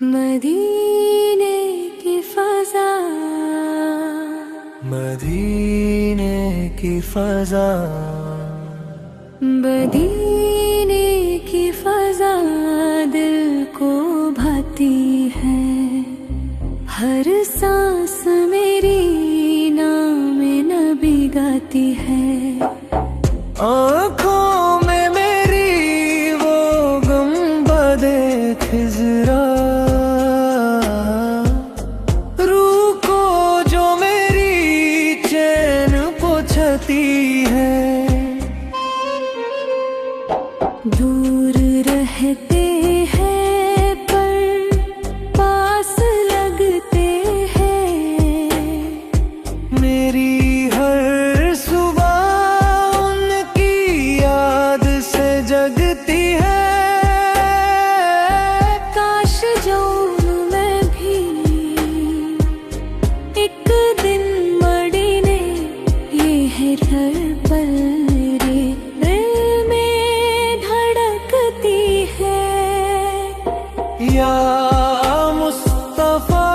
मदीने की फजा, मदीने की फजा, मदीने की फजा दिल को भाती है। हर सांस मेरी नाम नबी गाती है। आँखों में मेरी वो गुंबदे खिजरा, रूह को जो मेरी चैन पूछती है। दूर रहते हैं पर पास लगते हैं। मेरी हर सुबह उनकी याद से जगती है। काश जाऊं मैं भी एक दिन मदीने, ये है हर पल रे दिल में धड़कती है। या मुस्तफा